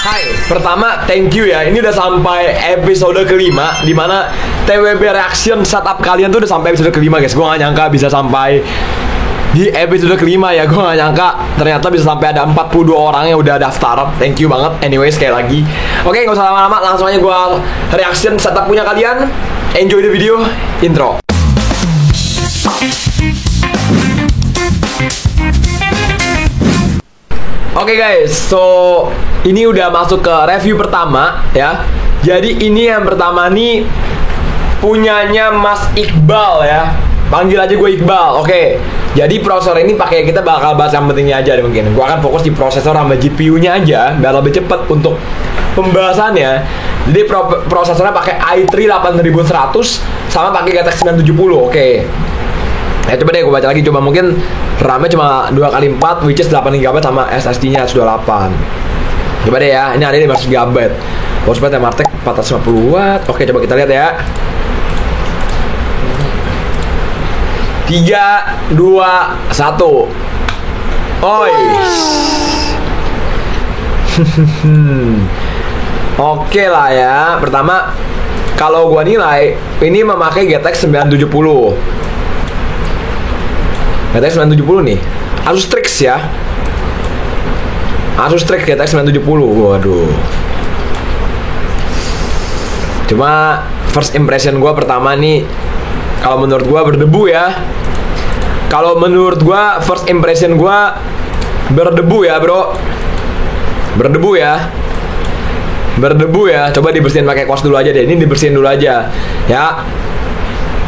Hai, pertama thank you ya. Ini udah sampai episode kelima, dimana TWB Reaction setup kalian tuh udah sampai episode kelima guys. Gue gak nyangka bisa sampai di episode kelima ya. Gue gak nyangka ternyata bisa sampai ada 42 orang yang udah daftar. Thank you banget. Anyway, sekali lagi. Oke, gak usah lama-lama, langsung aja gue reaction setup punya kalian. Enjoy the video. Intro. Oke guys, so ini udah masuk ke review pertama ya. Jadi ini yang pertama nih punyanya Mas Iqbal ya. Panggil aja gue Iqbal. Oke. Jadi prosesor ini pakai, kita bakal bahas yang pentingnya aja deh mungkin. Gue akan fokus di prosesor sama GPU-nya aja biar lebih cepet untuk pembahasannya. Jadi prosesornya pakai i3 8100 sama pakai GTX 970. Oke. Ya coba deh gue baca lagi, coba mungkin RAM-nya cuma 2x4 which is 8GB sama SSD-nya 128. Coba deh ya, ini ada 500GB. Power supply Temartek 450 watt. Oke, coba kita lihat ya. 3, 2, 1. Oi. Oke lah ya. Pertama, kalau gua nilai ini memakai GTX 970. GTX 970 nih, Asus Strix ya. Asus Strix GTX 970. Waduh. Cuma first impression gue pertama nih, kalau menurut gue berdebu ya. Kalau menurut gue first impression gue berdebu ya bro. Berdebu ya. Berdebu ya. Coba dibersihin pakai kuas dulu aja deh. Ini dibersihin dulu aja ya.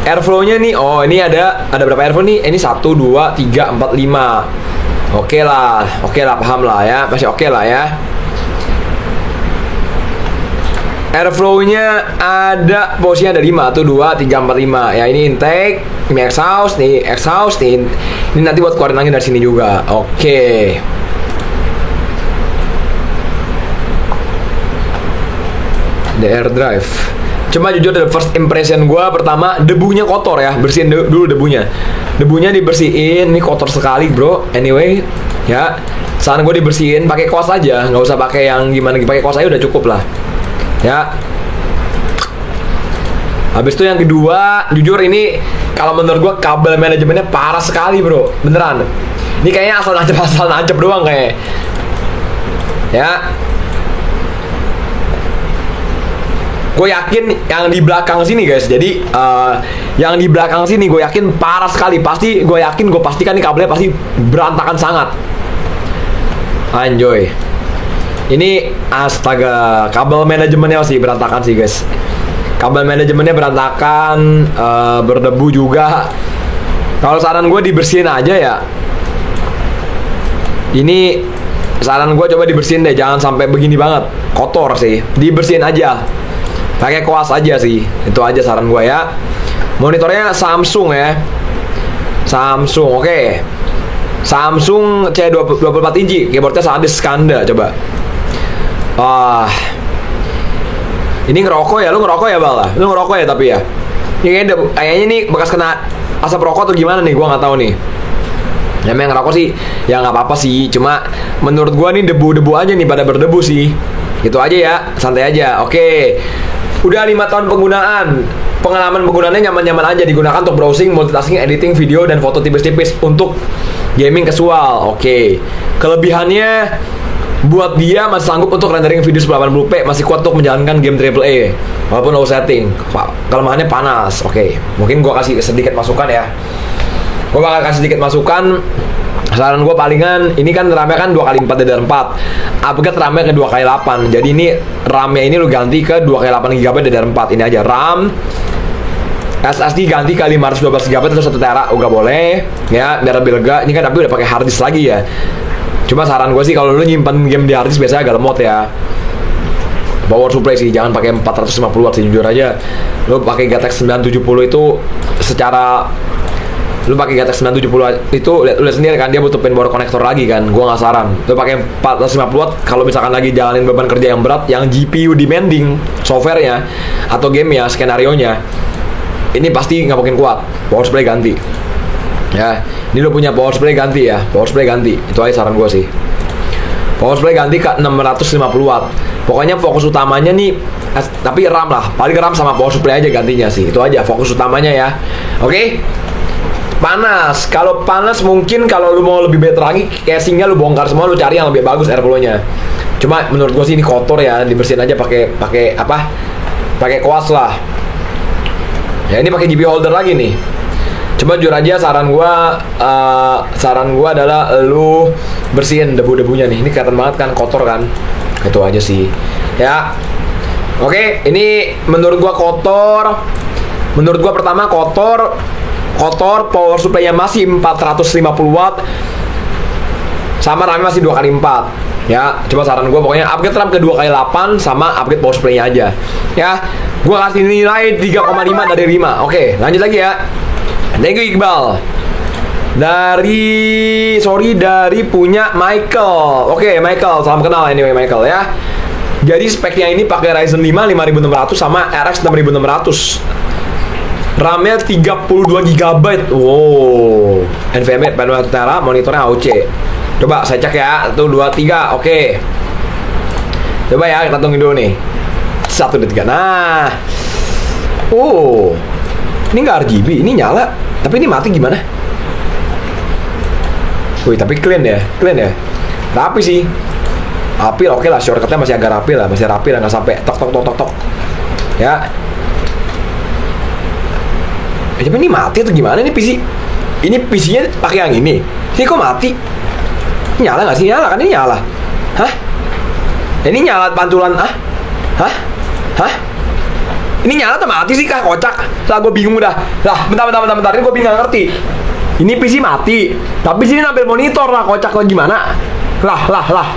Airflow-nya nih, oh ini ada berapa airflow nih? Ini 1, 2, 3, 4, 5. Oke lah, paham lah ya. Masih oke lah ya. Airflow-nya ada, posisinya ada 5, 1, 2, 3, 4, 5. Ya ini intake, ini exhaust, nih. Ini nanti buat keluarin angin dari sini juga. Oke. The air drive. Cuma jujur dari first impression gue pertama, debunya kotor ya. Bersihin dulu debunya. Debunya dibersihin, ini kotor sekali bro. Anyway, ya saran gue dibersihin pakai kuas aja, nggak usah pakai yang gimana, pakai kuas aja udah cukup lah. Ya. Habis itu yang kedua, jujur ini kalau menurut gue kabel manajemennya parah sekali bro, beneran. Ini kayaknya asal nancep doang kayak. Ya. Gue yakin yang di belakang sini guys, jadi yang di belakang sini gue yakin parah sekali. Pasti gue yakin, gue pastikan nih kabelnya pasti berantakan sangat. Anjoy. Ini astaga, kabel manajemennya masih berantakan sih guys. Kabel manajemennya berantakan, berdebu juga. Kalau saran gue dibersihin aja ya. Ini saran gue coba dibersihin deh, jangan sampai begini banget, kotor sih. Dibersihin aja. Pakai kuas aja sih, itu aja saran gue ya. Monitornya Samsung ya. Samsung, oke. Samsung C24 inci, keyboardnya sadis Skanda, coba. Ini ngerokok ya, lu ngerokok ya Bal? Lu ngerokok ya tapi ya. Ini kayaknya nih bekas kena asap rokok atau gimana nih, gue nggak tahu nih. Ya memang ngerokok sih, ya nggak apa-apa sih. Cuma menurut gue nih debu-debu aja nih, pada berdebu sih. Gitu aja ya, santai aja. Oke. Udah 5 tahun penggunaan, pengalaman penggunaannya nyaman-nyaman aja, digunakan untuk browsing, multitasking, editing video dan foto tipis-tipis untuk gaming casual. Oke. Kelebihannya buat dia masih sanggup untuk rendering video 1080p, masih kuat untuk menjalankan game AAA walaupun low setting. Kelemahannya panas. Oke. Mungkin gua kasih sedikit masukan ya. Gua bakal kasih sedikit masukan. Saran gue palingan, ini kan RAM-nya kan 2x4 DDR4, upgrade RAM-nya ke 2x8. Jadi ini RAM-nya ini lu ganti ke 2x8GB DDR4. Ini aja RAM. SSD ganti ke 512GB atau 1TB juga boleh ya, biar lebih lega. Ini kan tapi udah pakai hard disk lagi ya. Cuma saran gue sih kalau lu nyimpen game di hard disk biasanya agak lemot ya. Power supply sih jangan pakai 450 watt sih, jujur aja. Lu pakai GTX 970 itu secara, lu pakai GTX 970 itu lihat sendiri kan, dia butuh power konektor lagi kan. Gua nggak saran lu pakai 450 watt kalau misalkan lagi jalanin beban kerja yang berat, yang GPU demanding, softwarenya atau game ya, skenario nya ini pasti nggak mungkin kuat. Power supply ganti ya. Ini lu punya power supply ganti ya, power supply ganti. Itu aja saran gua sih. Power supply ganti ke 650 watt. Pokoknya fokus utamanya nih, tapi RAM lah, paling RAM sama power supply aja gantinya sih. Itu aja fokus utamanya ya. Oke. Panas. Kalau panas mungkin kalau lu mau lebih better lagi, casingnya lu bongkar semua, lu cari yang lebih bagus airflow-nya. Cuma menurut gua sih ini kotor ya, dibersihin aja pakai apa? Pakai kuas lah. Ya ini pakai GB holder lagi nih. Coba jujur aja saran gua adalah lu bersihin debu-debunya nih. Ini kelihatan banget kan kotor kan. Itu aja sih. Ya. Oke, ini menurut gua kotor. Menurut gua pertama kotor, power supply-nya masih 450 watt. Sama RAM masih 2x4. Ya, coba saran gua pokoknya upgrade RAM ke 2x8 sama upgrade power supply-nya aja. Ya, gua kasih nilai 3,5 dari 5. Oke, lanjut lagi ya. Thank you Iqbal. Dari punya Michael. Oke, Michael, salam kenal anyway Michael ya. Jadi speknya ini pakai Ryzen 5 5600 sama RX 6600. RAM-nya 32 GB. Wow. NVMe 4 tera, monitornya AOC. Coba saya cek ya. 1 2 3. Oke. Coba ya kita tungguin dulu nih. 1 2 3. Nah. Oh. Ini nggak RGB, ini nyala. Tapi ini mati gimana? Wih, tapi clean ya. Rapi sih. Rapi oke lah, shortcutnya masih agak rapi lah, nggak sampai tok. Ya. Tapi ini mati atau gimana nih PC? Ini PC-nya pakai yang ini. Ini kok mati? Nyala nggak sih? Nyala kan ini nyala. Hah? Ini nyala pantulan Hah? Ini nyala atau mati sih kah? Kocak. Lah gue bingung dah. Lah, bentar. Ini gue bingung ngerti. Ini PC mati, tapi sini nampil monitor lah, kocak lah gimana? Lah.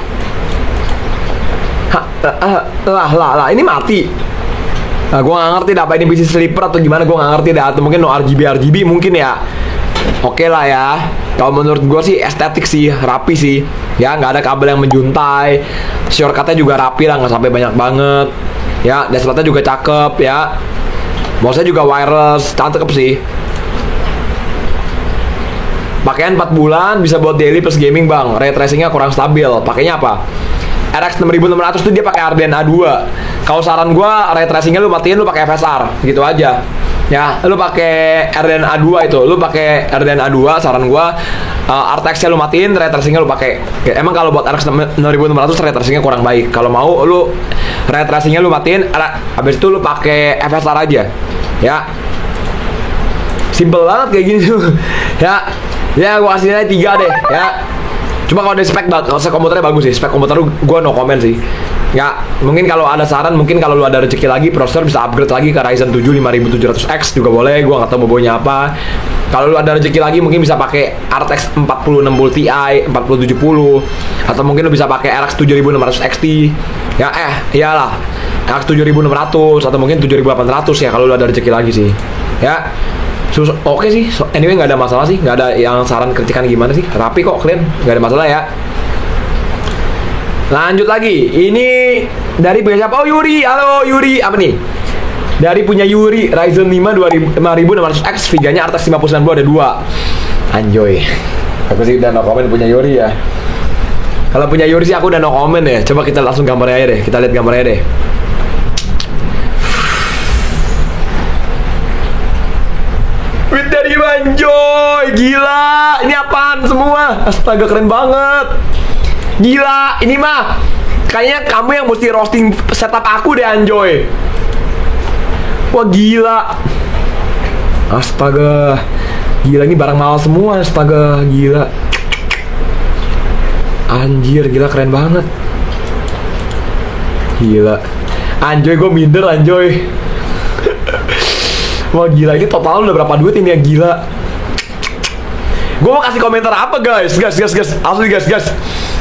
Ini mati. Nah, gue nggak ngerti dah apa ini PC sleeper atau gimana, gue nggak ngerti dah. Atau mungkin no RGB mungkin ya. Oke lah ya. Kalau menurut gue sih estetik sih, rapi sih. Ya nggak ada kabel yang menjuntai. Shortcutnya juga rapi lah, nggak sampai banyak banget. Ya dashboardnya juga cakep ya. Mouse-nya juga wireless, cakep sih. Pakaian 4 bulan bisa buat daily plus gaming bang. Ray tracingnya kurang stabil. Pakainya apa? RX 6600 tuh dia pakai RDNA 2. Kalau saran gua ray tracingnya lu matiin, lu pakai FSR gitu aja. Ya, lu pakai RDNA 2 itu. Lu pakai RDNA 2 saran gua RTX-nya lu matiin, ray tracingnya lu pakai. Emang kalau buat RX 6600 ray tracingnya kurang baik. Kalau mau lu ray tracingnya lu matiin, habis itu lu pakai FSR aja. Ya. Simple banget kayak gini tuh. Ya gue kasih nilai 3 deh ya. Cuma kalau dari spek komputernya bagus sih. Spek komputer gue no comment sih. Ya mungkin kalau ada saran, mungkin kalau lu ada rezeki lagi prosesor bisa upgrade lagi ke Ryzen 7 5700X juga boleh. Gue gak tau bobonya apa. Kalau lu ada rezeki lagi mungkin bisa pakai RTX 4060 Ti 4070. Atau mungkin lu bisa pakai RX 7600 XT. Ya iyalah RX 7600 atau mungkin 7800 ya kalau lu ada rezeki lagi sih. Ya oke sih, anyway nggak ada masalah sih, nggak ada yang saran kritikan gimana sih, rapi kok, clean, nggak ada masalah ya. Lanjut lagi, ini dari punya siapa? Oh Yuri, halo Yuri, apa nih? Dari punya Yuri, Ryzen 5 5600X, Viganya RTX 5090 ada 2. Anjoy, aku sih udah no comment punya Yuri ya. Kalau punya Yuri sih aku udah no comment ya. Coba kita langsung gambarnya aja deh, kita lihat gambarnya deh. Wih dari Banjoy, gila, ini apaan semua? Astaga keren banget. Gila, ini mah kayaknya kamu yang mesti roasting setup aku deh Anjoy. Wah gila. Astaga. Gila ini barang mahal semua, astaga, gila. Anjir, gila keren banget. Gila. Anjoy gue minder Anjoy. Wah gila, ini total udah berapa duit ini ya, gila. Gue mau kasih komentar apa guys? Asli guys.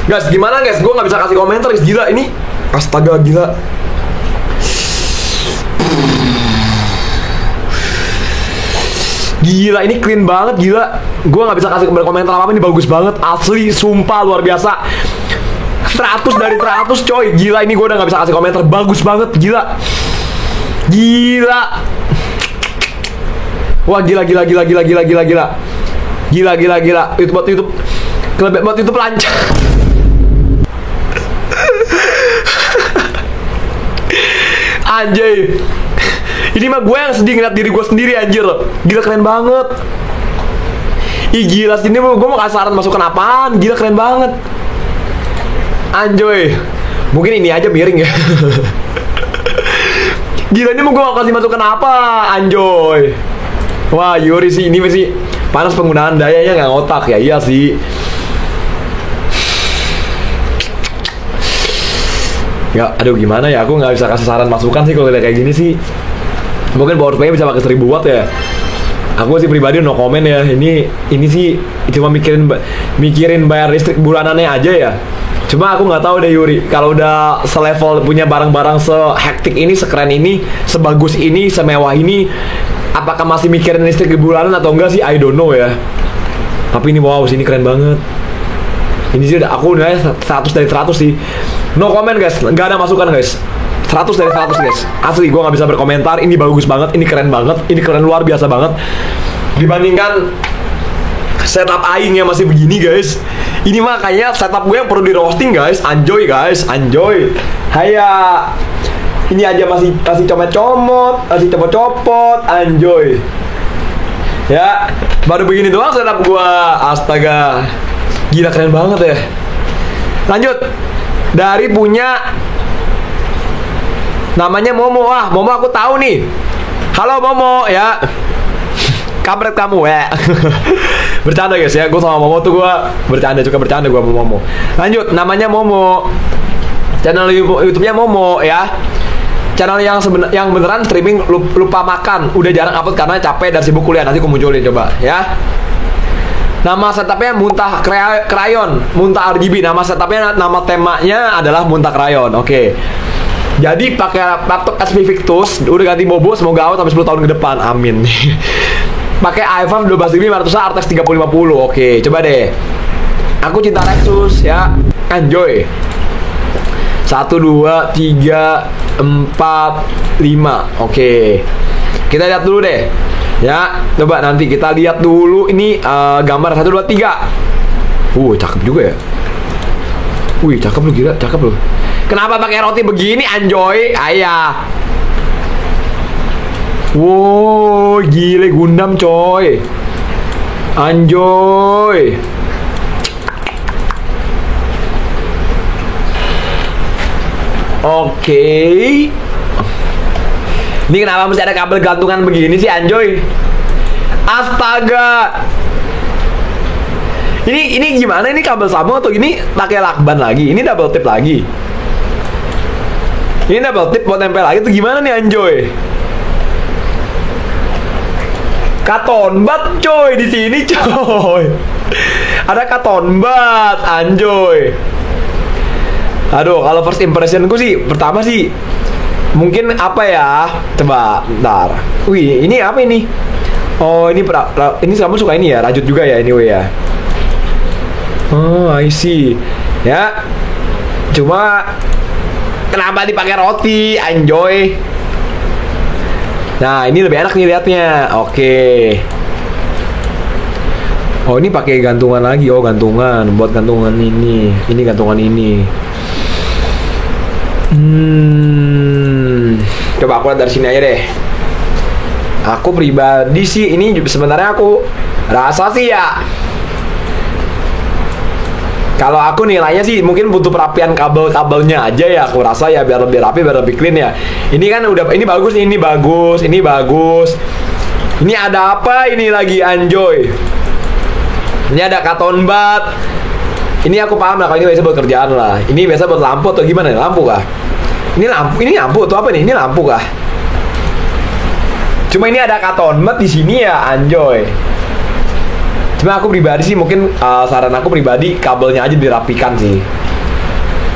Guys, gimana guys? Gue gak bisa kasih komentar guys, gila ini. Astaga, gila. Gila, ini clean banget, gila. Gue gak bisa kasih komentar apa-apa, ini bagus banget. Asli, sumpah, luar biasa. 100 dari 100 coy. Gila, ini gue udah gak bisa kasih komentar. Bagus banget, gila. Gila. Wah gila. Gila. Buat YouTube lancar. Anjay. Ini mah gue yang sedih ngeliat diri gue sendiri anjir. Gila keren banget. Ih gila sini gue mau kasih saran masukan apaan. Gila keren banget. Anjoy. Mungkin ini aja miring ya. Gila ini mau gue kasih masukan apa. Anjoy. Wah Yuri sih ini masih panas penggunaan dayanya nggak ngotak ya. Iya sih. Ya, aduh gimana ya, aku nggak bisa kasih saran masukan sih kalau kayak gini sih. Mungkin powerplay bisa pakai 1000 watt ya. Aku sih pribadi no comment ya. Ini sih cuma mikirin bayar listrik bulanannya aja ya. Cuma aku nggak tahu deh Yuri, kalau udah selevel punya barang-barang sehektik ini, sekeren ini, sebagus ini, semewah ini, apakah masih mikirin listrik bulanan atau enggak sih? I don't know ya. Tapi ini wow, ini keren banget. Ini sih udah aku nilai 100 dari 100 sih. No comment guys, nggak ada masukan guys. 100 dari 100 guys. Asli gue nggak bisa berkomentar. Ini bagus banget, ini keren banget, ini keren luar biasa banget. Dibandingkan setup aing yang masih begini guys. Ini mah kayaknya setup gue yang perlu di roasting guys. Anjoy guys, anjoy. Haya. Ini aja masih comot-comot, masih copot-copot, anjoy. Ya, baru begini doang setup gue. Astaga. Gila keren banget ya. Lanjut. Dari punya namanya Momo. Ah, Momo aku tahu nih. Halo Momo ya. Kampret kamu ya. Bercanda guys ya. Gue sama Momo tuh gue bercanda gue sama Momo. Lanjut, namanya Momo. Channel YouTube-nya Momo ya. Channel yang beneran streaming lupa makan. Udah jarang upload karena capek dan sibuk kuliah. Nanti aku munculin coba ya. Nama setupnya Muntah Crayon, Muntah RGB. Nama setupnya, nama temanya adalah Muntah Crayon. Oke. Jadi pakai laptop HP Victus, udah ganti bobo, semoga awet sampai 10 tahun ke depan. Amin. Pakai i5 12500 RTX 3050. Oke, coba deh. Aku cinta Lexus ya. Enjoy. 1 2 3 4 5. Oke. Kita lihat dulu deh. Ya, coba nanti kita lihat dulu ini gambar 1 2 3. Cakep juga ya. Wih, cakep lu gila, cakep lu. Kenapa pakai roti begini, anjoy? Ayah. Wow, gile Gundam coy. Anjoy. Oke. Ini kenapa mesti ada kabel gantungan begini sih, anjoy? Astaga. Ini gimana? Ini kabel sambung atau ini pakai lakban lagi? Ini double tip lagi. Ini double tip buat nempel lagi tuh gimana nih, anjoy? Katon bat coy di sini coy. Ada katon bat, anjoy. Aduh, kalau first impressionku sih pertama sih mungkin apa ya? Coba, bentar. Wih, ini apa ini? Oh, ini kamu suka ini ya? Rajut juga ya anyway ya. Oh, I see. Ya. Cuma kenapa dipakai roti, anjoy? Nah, ini lebih enak nih liatnya. Oke. Oh, ini pakai gantungan lagi. Oh, gantungan. Buat gantungan ini. Ini gantungan ini. Coba aku lihat dari sini aja deh. Aku pribadi sih ini sebenarnya aku rasa sih ya, kalau aku nilainya sih mungkin butuh perapian kabelnya aja ya. Aku rasa ya biar lebih rapi, biar lebih clean ya. Ini kan udah, ini bagus, ini bagus, ini bagus. Ini ada apa ini lagi, anjoy? Ini ada katon bat. Ini aku paham lah, kalau ini biasa buat kerjaan lah. Ini biasa buat lampu atau gimana? Lampu kah? Ini lampu atau apa nih? Ini lampu kah? Cuma ini ada katon bat di sini ya, anjoy. Cuma aku pribadi sih mungkin saran aku pribadi kabelnya aja dirapikan sih.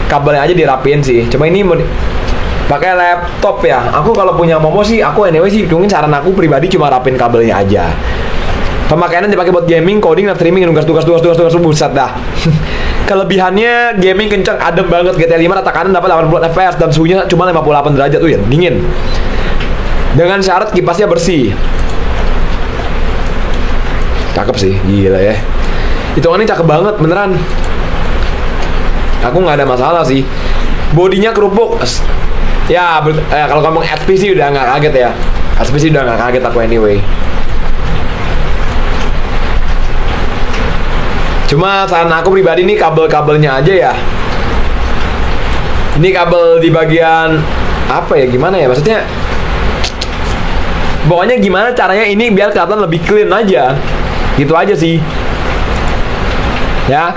Kabelnya aja dirapiin sih. Cuma ini pakai laptop ya. Aku kalau punya Momo sih, aku anyway sih mungkin saran aku pribadi cuma rapin kabelnya aja. Pemakaiannya dipakai buat gaming, coding, dan streaming, tugas buset dah. Kelebihannya gaming kenceng, adem banget. GTA 5 rata kanan dapat 80 fps dan suhunya cuma 58 derajat tuh ya, dingin. Dengan syarat kipasnya bersih. Cakep sih, gila ya. Hitungannya cakep banget, beneran. Aku nggak ada masalah sih. Bodinya kerupuk. Ya, kalau ngomong SPC udah nggak kaget ya. SPC udah nggak kaget aku anyway. Cuma saran aku pribadi nih kabel-kabelnya aja ya. Ini kabel di bagian apa ya, gimana ya maksudnya? Pokoknya gimana caranya ini biar kelihatan lebih clean aja. Gitu aja sih. Ya.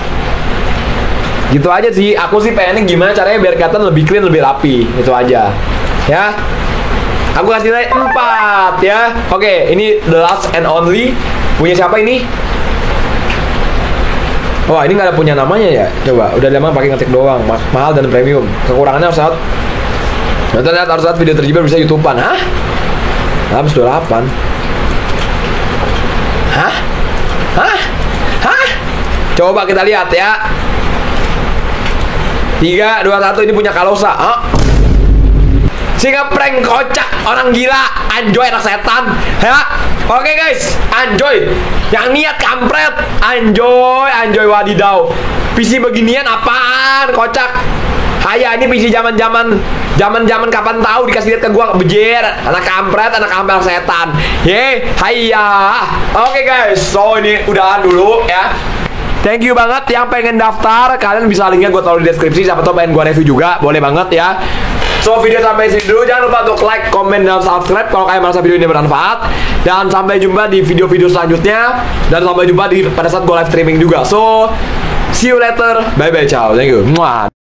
Gitu aja sih. Aku sih pengennya gimana caranya biar kelihatan lebih clean, lebih rapi. Itu aja. Ya. Aku kasih nilai 4 ya. Oke, ini the last and only. Punya siapa ini? Wah, ini nggak ada punya namanya ya. Coba, udah lama pakai ngetik doang. Mahal dan premium. Kekurangannya harus lihat. Nanti lihat harus lihat video terjebak bisa YouTubean. Hah? 128. Hah? Hah? Hah? Coba kita lihat ya. 3, 2, 1 ini punya Kalosa. Hah? Sehingga prank kocak orang gila, anjoy anak setan, ya. Oke guys, anjoy. Yang niat kampret, anjoy wadidaw. PC beginian apaan, kocak. Haya ini PC zaman kapan tahu dikasih lihat ke gua bejer, anak kampret setan. Haya. Oke guys, so ini udahan dulu ya. Thank you banget yang pengen daftar. Kalian bisa linknya gue taruh di deskripsi. Siapa tau pengen gue review juga, boleh banget ya. So video sampai sini dulu. Jangan lupa untuk like, comment, dan subscribe kalau kalian merasa video ini bermanfaat. Dan sampai jumpa di video-video selanjutnya. Dan sampai jumpa pada saat gue live streaming juga. So see you later. Bye bye, ciao. Thank you. Mwah.